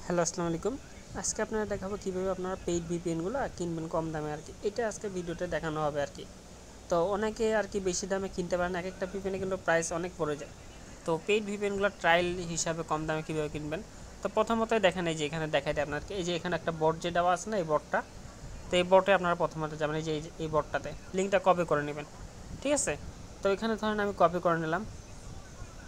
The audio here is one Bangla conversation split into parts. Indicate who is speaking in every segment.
Speaker 1: হ্যালো, আসসালামু আলাইকুম। আজকে আপনারা দেখাবো কীভাবে আপনারা পেইড ভিপিএনগুলো কিনবেন কম দামে আর কি। এটা আজকে ভিডিওতে দেখানো হবে আর কি। তো অনেকে আর কি বেশি দামে কিনতে পারেন, এক একটা ভিপিএনে কিন্তু প্রাইস অনেক পড়ে যায়। তো পেইড ভিপিএনগুলো ট্রায়াল হিসাবে কম দামে কীভাবে কিনবেন, তো প্রথমতই দেখেন এই যে এখানে দেখাই দেয় আপনাকে, এই যে এখানে একটা বট যে দেওয়া আছে না, এই বটটা। তো এই বটে আপনারা প্রথমত যাবেন, এই যে এই বটটাতে লিঙ্কটা কপি করে নেবেন, ঠিক আছে। তো এখানে ধরেন আমি কপি করে নিলাম।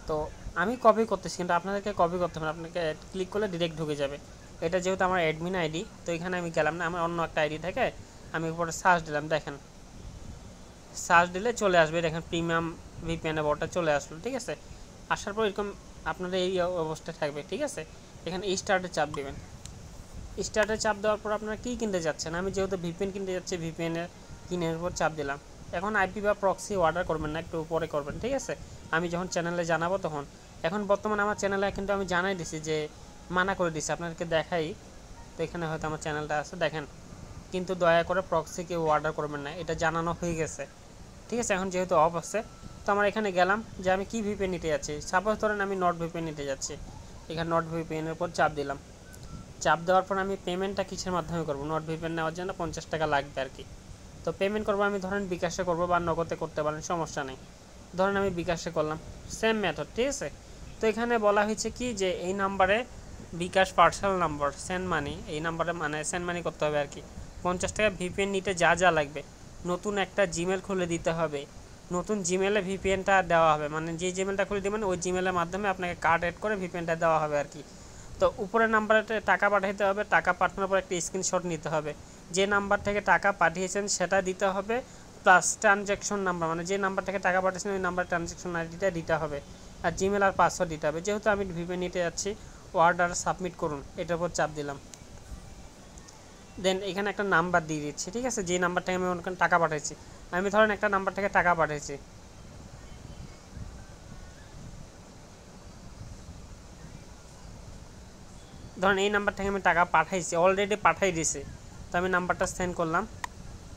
Speaker 1: তো আমি কপি করতেছি, কিন্তু আপনাদেরকে কপি করতে হবে না, আপনাকে ক্লিক করলে ডিরেক্ট ঢুকে যাবে। এটা যেহেতু আমার অ্যাডমিন আইডি, তো এখানে আমি গেলাম না, আমার অন্য একটা আইডি থেকে আমি উপরে সার্চ দিলাম। দেখেন সার্চ দিলে চলে আসবে, দেখেন প্রিমিয়াম ভিপিএন বটটা চলে আসলো, ঠিক আছে। আসার পর এরকম আপনাদের এই অবস্থায় থাকবে, ঠিক আছে। এখানে স্টার্টে চাপ দেবেন। স্টার্টে চাপ দেওয়ার পর আপনারা কী কিনতে যাচ্ছেন, আমি যেহেতু ভিপিএন কিনতে যাচ্ছি, ভিপিএনের কিনের উপর চাপ দিলাম। এখন আইপি বা প্রক্সি অর্ডার করবেন না, একটু পরে করবেন, ঠিক আছে। আমি যখন চ্যানেলে জানাবো তখন। এখন বর্তমানে আমার চ্যানেলে কিন্তু আমি জানাই দিছি যে মানা করে দিছি, আপনাদেরকে দেখাই। তো এখানে হয়তো আমার চ্যানেলটা আছে, দেখেন। কিন্তু দয়া করে প্রক্সি কেউ অর্ডার করবেন না, এটা জানানো হয়ে গেছে, ঠিক আছে। এখন যেহেতু অফ আছে, তো আমার এখানে গেলাম যে আমি কী ভিপিএন নিতে যাচ্ছি। সাপোজ ধরেন আমি নট ভিপিএন নিতে যাচ্ছি, এখানে নট ভিপিএনের উপর চাপ দিলাম। চাপ দেওয়ার পর আমি পেমেন্টটা কিসের মাধ্যমে করব, নট ভিপিএন নেওয়ার জন্য 50 টাকা লাগবে আর কি। তো পেমেন্ট করবো আমি ধরেন বিকাশে করবো বা নগদে করতে পারেন, সমস্যা নেই। ধরেন আমি বিকাশে করলাম, সেম মেথড, ঠিক আছে। তো এখানে বলা হয়েছে কি যে এই নাম্বারে বিকাশ পার্সোনাল নাম্বার সেন্ড মানি, এই নাম্বারে মানে সেন্ড মানি করতে হবে আর কি। 50 টাকা ভিপিএন নিতে যা যা লাগবে, নতুন একটা জিমেল খুলে দিতে হবে, নতুন জিমেলে ভিপিএনটা দেওয়া হবে, মানে যে জিমেলটা খুলে দেবেন ওই জিমেলের মাধ্যমে আপনাকে কার্ড অ্যাড করে ভিপিএনটা দেওয়া হবে আর কি। তো উপরের নাম্বারে টাকা পাঠাতে হবে, টাকা পাঠানোর পর একটা স্ক্রিনশট নিতে হবে, যে নাম্বার থেকে টাকা পাঠিয়েছেন সেটা দিতে হবে, প্লাস ট্রানজ্যাকশন নাম্বার, মানে যে নাম্বার থেকে টাকা পাঠিয়েছেন ওই নাম্বার ট্রানজ্যাকশন আইডিটা দিতে হবে, আর জিমেল আর পাসওয়ার্ড দিতে হবে। যেহেতু আমি ভিপিএন নিতে যাচ্ছি, অর্ডার সাবমিট করুন, এটার উপর চাপ দিলাম। দেন এখানে একটা নাম্বার দিয়ে দিচ্ছি, ঠিক আছে, যে নাম্বার থেকে আমি ওখানে টাকা পাঠিয়েছি। আমি ধরেন একটা নাম্বার থেকে টাকা পাঠিয়েছি, ধরেন এই নাম্বার থেকে আমি টাকা পাঠাইছি, অলরেডি পাঠাই দিয়েছি। তো আমি নাম্বারটা সেন্ড করলাম।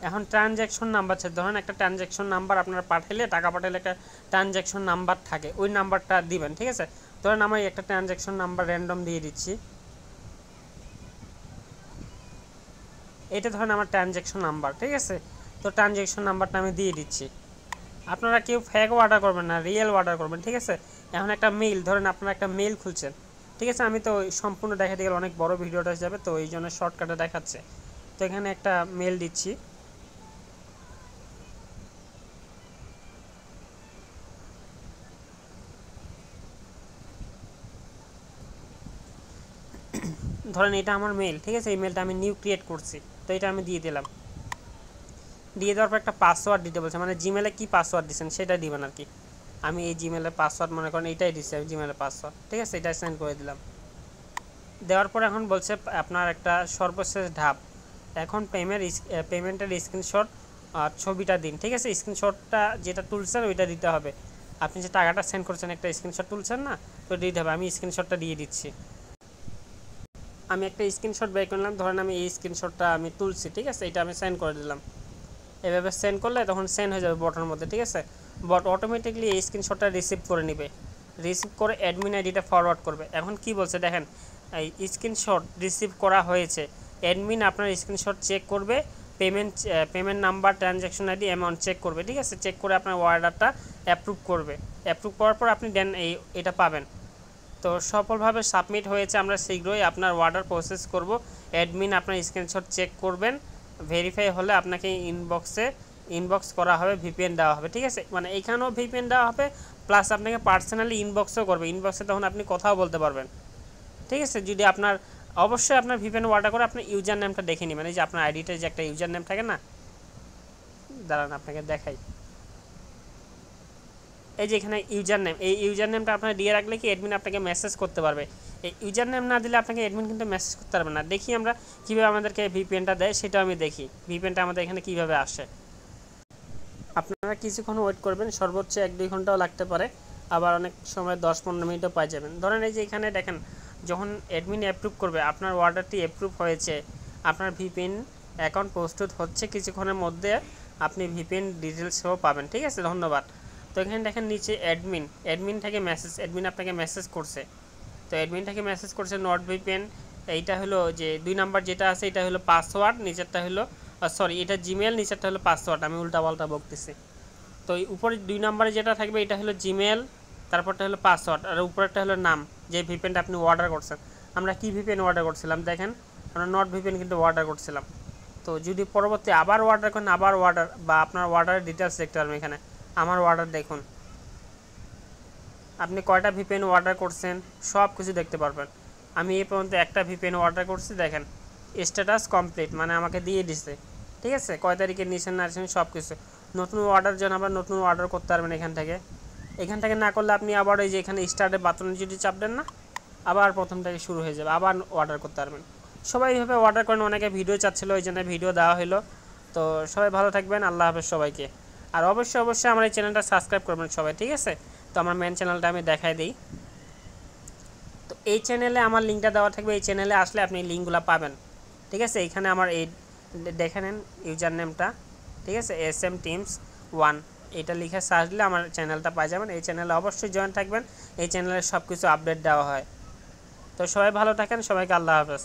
Speaker 1: এখন ট্রানজ্যাকশন নাম্বার আছে, ধরেন একটা ট্রানজ্যাকশন নাম্বার আপনারা পাঠাইলে, টাকা পাঠাইলে একটা ট্রানজ্যাকশন নাম্বার থাকে, ওই নাম্বারটা দিবেন, ঠিক আছে। ধরেন আমি একটা ট্রানজ্যাকশন নাম্বার র্যান্ডম দিয়ে দিচ্ছি, এটা ধরেন আমার ট্রানজ্যাকশন নাম্বার, ঠিক আছে। তো ট্রানজ্যাকশন নাম্বারটা আমি দিয়ে দিচ্ছি। আপনারা কেউ ফেক অর্ডার করবেন না, রিয়েল অর্ডার করবেন, ঠিক আছে। এখন একটা মেইল, ধরেন আপনারা একটা মেইল খুলছেন, ঠিক আছে। আমি তো সম্পূর্ণ দেখাতে গেলে অনেক বড় ভিডিওটা হয়ে যাবে, তো এই জন্য শর্টকাটে দেখাচ্ছে। তো এখানে একটা মেইল দিচ্ছি, ধরেন এটা আমার মেইল, ঠিক আছে। এই মেইলটা আমি নিউ ক্রিয়েট করছি, তো এটা আমি দিয়ে দিলাম। দিয়ে দেওয়ার পর একটা পাসওয়ার্ড দিতে বলছে, মানে জিমেলে কী পাসওয়ার্ড দিচ্ছেন সেটা দিবেন আর কি। আমি এই জিমেলের পাসওয়ার্ড মনে করেন এইটাই দিচ্ছি, আমি জিমেলের পাসওয়ার্ড, ঠিক আছে, এটা সেন্ড করে দিলাম। দেওয়ার পর এখন বলছে আপনার একটা সর্বশেষ ধাপ, এখন পেমেন্টের স্ক্রিনশট আর ছবিটা দিন, ঠিক আছে। স্ক্রিনশটটা যেটা তুলছেন ওইটা দিতে হবে, আপনি যে টাকাটা সেন্ড করছেন একটা স্ক্রিনশট তুলছেন না, তো দিতে হবে। আমি স্ক্রিনশটটা দিয়ে দিচ্ছি। আমি একটা স্ক্রিনশট বের করলাম, ধরেন আমি এই স্ক্রিনশটটা আমি তুলছি, ঠিক আছে, এটা আমি সেন্ড করে দিলাম। এভাবে সেন্ড করলে তখন সেন্ড হয়ে যাবে বটের মধ্যে, ঠিক আছে। বট অটোমেটিকলি এই স্ক্রিনশটটা রিসিভ করে নেবে, রিসিভ করে অ্যাডমিন আইডিটা ফরওয়ার্ড করবে। এখন কি বলছে দেখেন, এই স্ক্রিনশট রিসিভ করা হয়েছে, অ্যাডমিন আপনার স্ক্রিনশট চেক করবে, payment number, transaction ID, amount check করবে, ঠিক আছে। চেক করে আপনার অর্ডারটা অ্যাপ্রুভ করবে, অ্যাপ্রুভ করার পর আপনি দেন এটা পাবেন। তো সফলভাবে সাবমিট হয়েছে, আমরা শীঘ্রই আপনার অর্ডার প্রসেস করব। অ্যাডমিন আপনার স্ক্রিনশট চেক করবেন, ভেরিফাই হলে আপনাকে ইনবক্স করা হবে, ভিপিএন দেওয়া হবে, ঠিক আছে। মানে এইখানেও ভিপিএন দেওয়া হবে, প্লাস আপনাকে পার্সোনালি ইনবক্সও করবে। ইনবক্সে তখন আপনি কথাও বলতে পারবেন, ঠিক আছে। যদি আপনার অবশ্যই আপনার ভিপিএন অর্ডার করে আপনার ইউজার নেমটা দেখে নেবেন, এই যে আপনার আইডিতে যে একটা ইউজার নেম থাকে না, দাঁড়ান আপনাকে দেখাই। এই যে এখানে ইউজার নেম, এই ইউজার নেমটা আপনার দিয়ে রাখলে কি অ্যাডমিন আপনাকে মেসেজ করতে পারবে। এই ইউজার নেম না দিলে আপনাকে অ্যাডমিন কিন্তু মেসেজ করতে পারবে না। দেখি আমরা কীভাবে আমাদেরকে ভিপিএনটা দেয়, সেটা আমি দেখি ভিপিএনটা আমাদের এখানে কীভাবে আসে। আপনারা কিছুক্ষণ ওয়েট করবেন, সর্বোচ্চ 1-2 ঘন্টাও লাগতে পারে, আবার অনেক সময় 10-15 মিনিটও পাই যাবেন। ধরেন এই যে এখানে দেখেন, যখন অ্যাডমিন অ্যাপ্রুভ করবে আপনার অর্ডারটি অ্যাপ্রুভ হয়েছে, আপনার ভিপিএন অ্যাকাউন্ট প্রস্তুত হচ্ছে, কিছুক্ষণের মধ্যে আপনি ভিপিএন ডিটেলসও পাবেন, ঠিক আছে। ধন্যবাদ। তো এখানে দেখেন নিচে অ্যাডমিন থেকে মেসেজ, অ্যাডমিন আপনাকে মেসেজ করছে। তো অ্যাডমিন থেকে মেসেজ করছে, নট ভিপিএন এইটা হলো যে 2 নাম্বার যেটা আছে এটা হলো পাসওয়ার্ড, নিচেরটা হলো সরি এটা জিমেল, নিচেরটা হলো পাসওয়ার্ড, আমি উল্টাপাল্টা বলতেছি। তো এই উপরে 2 নাম্বারে যেটা থাকবে এটা হলো জিমেল, তারপরটা হলো পাসওয়ার্ড, আর উপরেরটা হলো নাম, যে ভিপিএনটা আপনি অর্ডার করছেন। আমরা কি ভিপিএন অর্ডার করছিলাম দেখেন, আমরা নট ভিপিএন কিন্তু অর্ডার করছিলাম। তো যদি পরবর্তী আবার অর্ডার করেন, আবার অর্ডার বা আপনার অর্ডারের ডিটেলস দেখতে পারবেন এখানে। আমার অর্ডার দেখুন, আপনি কয়টা ভিপিএন অর্ডার করছেন সব কিছু দেখতে পারবেন। আমি এই পর্যন্ত একটা ভিপিএন অর্ডার করছি, দেখেন স্ট্যাটাস কমপ্লিট, মানে আমাকে দিয়ে দিছে। ঠিক আছে, কয় তারিখে নিয়েছেন না নিয়েছেন সব কিছু। নতুন অর্ডার জন্য আবার নতুন অর্ডার করতে পারবেন এখান থেকে না করলে আপনি আবার ওই যে এখানে স্টার্টের বাটনে যদি চাপ দেন না, আবার প্রথম থেকে শুরু হয়ে যাবে, আবার অর্ডার করতে পারবেন। সবাই এইভাবে অর্ডার করেন, অনেকে ভিডিও চাচ্ছিলো ওই জন্য ভিডিও দেওয়া হলো। তো সবাই ভালো থাকবেন, আল্লাহ হাফেজ সবাইকে। আর অবশ্যই আমার এই চ্যানেলটা সাবস্ক্রাইব করবেন সবাই, ঠিক আছে। তো আমার মেন চ্যানেলটা আমি দেখাই দিই। তো এই চ্যানেলে আমার লিঙ্কটা দেওয়া থাকবে, এই চ্যানেলে আসলে আপনি লিঙ্কগুলো পাবেন, ঠিক আছে। এইখানে আমার এই দেখে নেন ইউজার নেমটা, ঠিক আছে, SM Teams 1, এটা লিখে সার্চ দিলে আমার চ্যানেলটা পাই যাবেন। এই চ্যানেলে অবশ্যই জয়েন থাকবেন, এই চ্যানেলে সব কিছু আপডেট দেওয়া হয়। তো সবাই ভালো থাকেন, সবাইকে আল্লাহ হাফেজ।